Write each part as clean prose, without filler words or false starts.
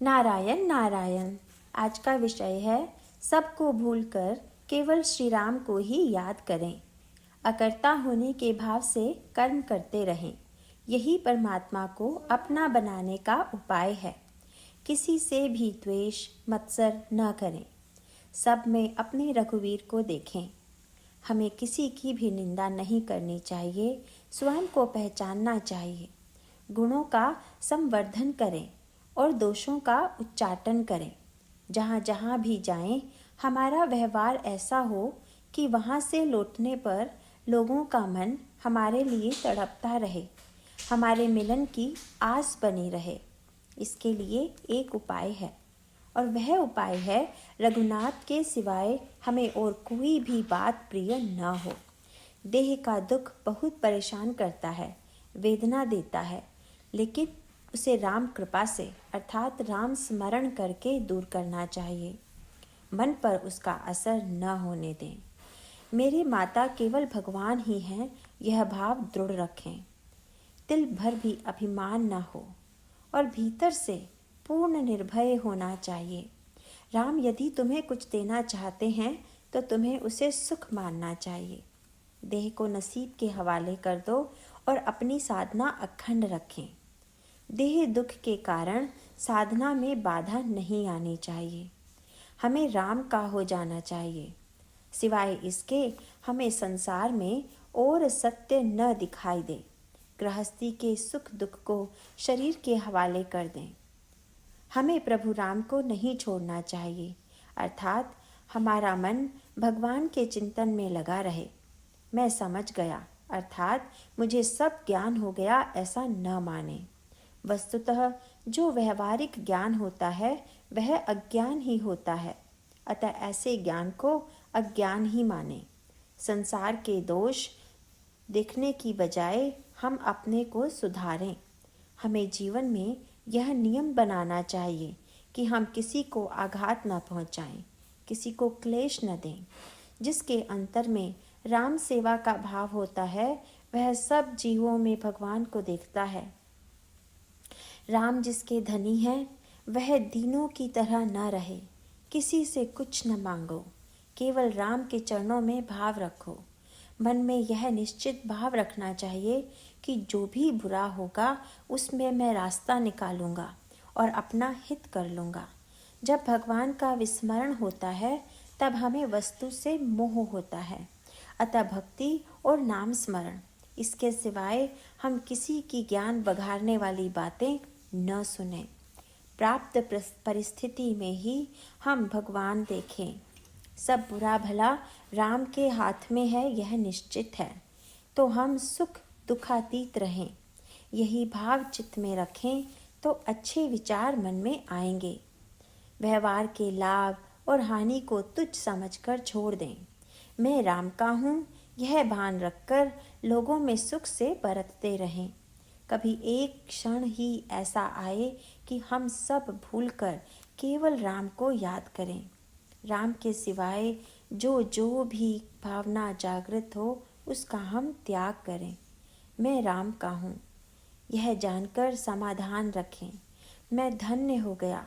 नारायण नारायण। आज का विषय है सबको भूलकर केवल श्री राम को ही याद करें। अकर्ता होने के भाव से कर्म करते रहें। यही परमात्मा को अपना बनाने का उपाय है। किसी से भी द्वेष मत्सर न करें। सब में अपने रघुवीर को देखें। हमें किसी की भी निंदा नहीं करनी चाहिए। स्वयं को पहचानना चाहिए। गुणों का संवर्धन करें और दोषों का उच्चाटन करें। जहाँ जहाँ भी जाएं, हमारा व्यवहार ऐसा हो कि वहाँ से लौटने पर लोगों का मन हमारे लिए तड़पता रहे, हमारे मिलन की आस बनी रहे। इसके लिए एक उपाय है और वह उपाय है रघुनाथ के सिवाय हमें और कोई भी बात प्रिय न हो। देह का दुख बहुत परेशान करता है, वेदना देता है, लेकिन उसे राम कृपा से अर्थात राम स्मरण करके दूर करना चाहिए। मन पर उसका असर न होने दें। मेरे माता केवल भगवान ही हैं, यह भाव दृढ़ रखें। तिल भर भी अभिमान न हो और भीतर से पूर्ण निर्भय होना चाहिए। राम यदि तुम्हें कुछ देना चाहते हैं तो तुम्हें उसे सुख मानना चाहिए। देह को नसीब के हवाले कर दो और अपनी साधना अखंड रखें। देह दुख के कारण साधना में बाधा नहीं आनी चाहिए। हमें राम का हो जाना चाहिए। सिवाय इसके हमें संसार में और सत्य न दिखाई दे। गृहस्थी के सुख दुख को शरीर के हवाले कर दें। हमें प्रभु राम को नहीं छोड़ना चाहिए, अर्थात हमारा मन भगवान के चिंतन में लगा रहे। मैं समझ गया अर्थात मुझे सब ज्ञान हो गया ऐसा न माने। वस्तुतः जो व्यवहारिक ज्ञान होता है वह अज्ञान ही होता है, अतः ऐसे ज्ञान को अज्ञान ही माने। संसार के दोष देखने की बजाय हम अपने को सुधारें। हमें जीवन में यह नियम बनाना चाहिए कि हम किसी को आघात न पहुंचाएं, किसी को क्लेश न दें। जिसके अंतर में राम सेवा का भाव होता है वह सब जीवों में भगवान को देखता है। राम जिसके धनी है वह दीनों की तरह न रहे। किसी से कुछ न मांगो, केवल राम के चरणों में भाव रखो। मन में यह निश्चित भाव रखना चाहिए कि जो भी बुरा होगा उसमें मैं रास्ता निकालूंगा और अपना हित कर लूँगा। जब भगवान का विस्मरण होता है तब हमें वस्तु से मोह होता है, अतः भक्ति और नाम स्मरण, इसके सिवाय हम किसी की ज्ञान बघारने वाली बातें न सुने। प्राप्त परिस्थिति में ही हम भगवान देखें। सब बुरा भला राम के हाथ में है यह निश्चित है, तो हम सुख दुखातीत रहें। यही भाव चित्त में रखें तो अच्छे विचार मन में आएंगे। व्यवहार के लाभ और हानि को तुच्छ समझकर छोड़ दें। मैं राम का हूँ यह भान रखकर लोगों में सुख से बरतते रहें। कभी एक क्षण ही ऐसा आए कि हम सब भूलकर केवल राम को याद करें। राम के सिवाय जो जो भी भावना जागृत हो उसका हम त्याग करें। मैं राम का हूँ यह जानकर समाधान रखें। मैं धन्य हो गया,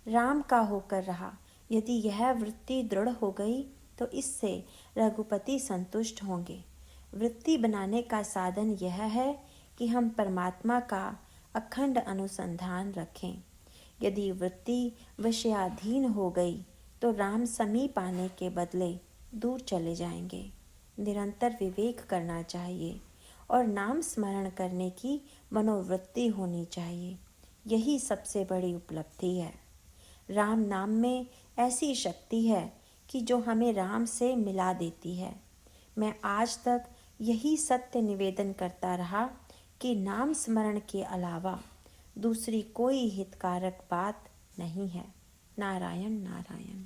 राम का होकर रहा। यदि यह वृत्ति दृढ़ हो गई तो इससे रघुपति संतुष्ट होंगे। वृत्ति बनाने का साधन यह है कि हम परमात्मा का अखंड अनुसंधान रखें। यदि वृत्ति विषयाधीन हो गई तो राम समीप आने के बदले दूर चले जाएंगे। निरंतर विवेक करना चाहिए और नाम स्मरण करने की मनोवृत्ति होनी चाहिए। यही सबसे बड़ी उपलब्धि है। राम नाम में ऐसी शक्ति है कि जो हमें राम से मिला देती है। मैं आज तक यही सत्य निवेदन करता रहा कि नाम स्मरण के अलावा दूसरी कोई हितकारक बात नहीं है। नारायण नारायण।